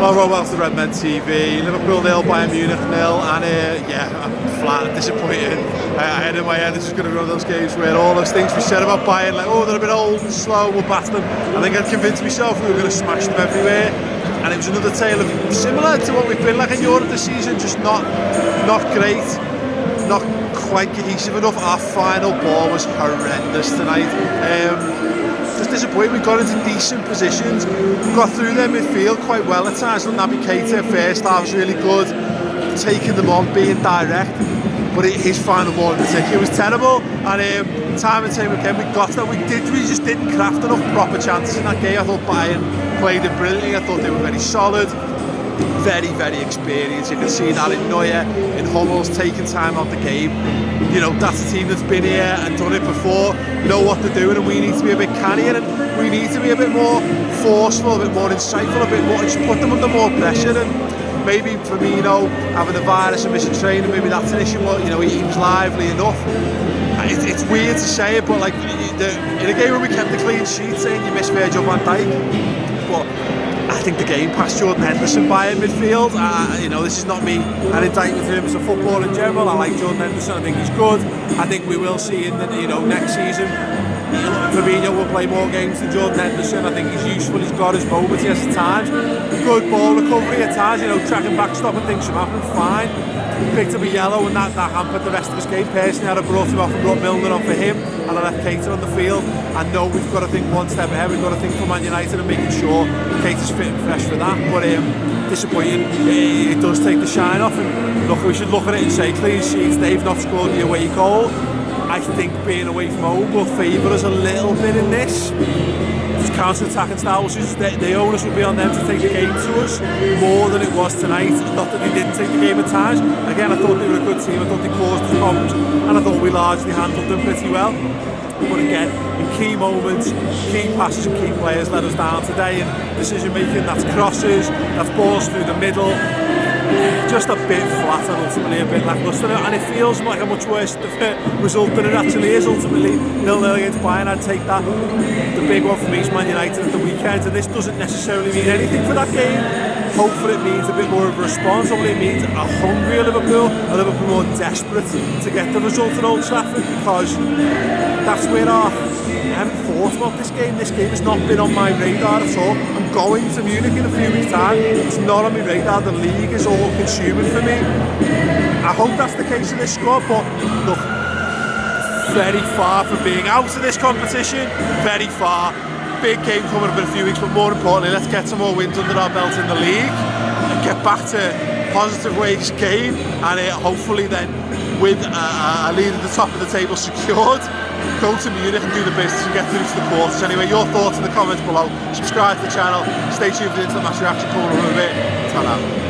Hello, Rob, welcome to Redmen TV. Liverpool 0, Bayern Munich 0, and I'm flat, disappointed. I had in my head this is going to be one of those games where all those things we said about Bayern, like, oh, they're a bit old and slow, we'll batter them. I think I'd convinced myself we were going to smash them everywhere. And it was another tale of similar to what we've been like in Europe this season, just not great, not quite cohesive enough. Our final ball was horrendous tonight. Just disappointed. We got into decent positions, got through their midfield quite well at times. Naby Keita, first half was really good, taking them on, being direct, but his final ball in particular was terrible. And time and time again we got that. We just didn't craft enough proper chances in that game. I thought Bayern played it brilliantly. I thought they were very solid, very experienced. You can see that in Neuer, in Hummels, taking time out the game. You know, that's a team that's been here and done it before, know what they're doing, and we need to be a bit cannier, and we need to be a bit more forceful, a bit more insightful, a bit more, just put them under more pressure. And maybe Firmino having a virus and missing training, maybe that's an issue, but you know, he was lively enough. It's weird to say it, but like in a game where we kept the clean sheet, saying you miss Virgil van Dijk, but I think the game past Jordan Henderson by in midfield. You know, this is not me an indictment of him as a footballer in general. I like Jordan Henderson. I think he's good. I think we will see in the next season, Firmino will play more games than Jordan Henderson. I think he's useful. He's got his moments. He has at times good ball recovery at times. You know, tracking back, stopping things from happening. Fine. Picked up a yellow and that hampered the rest of his game. Personally, I'd have brought him off and brought Milner on for him, and I left Keita on the field. I know we've got to think one step ahead. We've got to think for Man United and making sure Keita's fit and fresh for that. But disappointing. It does take the shine off. And look, we should look at it and say clean sheets. They've not scored the away goal. I think being away from home will favour us a little bit in this. Counter-attacking style, the onus would be on them to take the game to us more than it was tonight. Not that they didn't take the game at times. Again, I thought they were a good team. I thought they caused us problems, and I thought we largely handled them pretty well. But again, in key moments, key passes and key players let us down today. And decision making, that's crosses, that's balls through the middle. Just a bit flat and ultimately a bit lacklustre, and it feels like a much worse result than it actually is. Ultimately 0-0 against Bayern, I'd take that. The big one for me is Man United at the weekend, and this doesn't necessarily mean anything for that game. Hopefully it means a bit more of a response. Hopefully it means a hungrier Liverpool, a Liverpool more desperate to get the result at Old Trafford, because that's where I haven't thought about this game. This game has not been on my radar at all. I'm going to Munich in a few weeks' time. It's not on my radar. The league is all consuming for me. I hope that's the case in this squad, but look, very far from being out of this competition. Very far. Big game coming up in a few weeks, but more importantly, let's get some more wins under our belt in the league and get back to positive ways game, and hopefully then with a lead at the top of the table secured, go to Munich and do the business and get through to the quarters. Anyway, your thoughts in the comments below. Subscribe to the channel. Stay tuned for the instant match reaction coming up in a bit. Ta-da.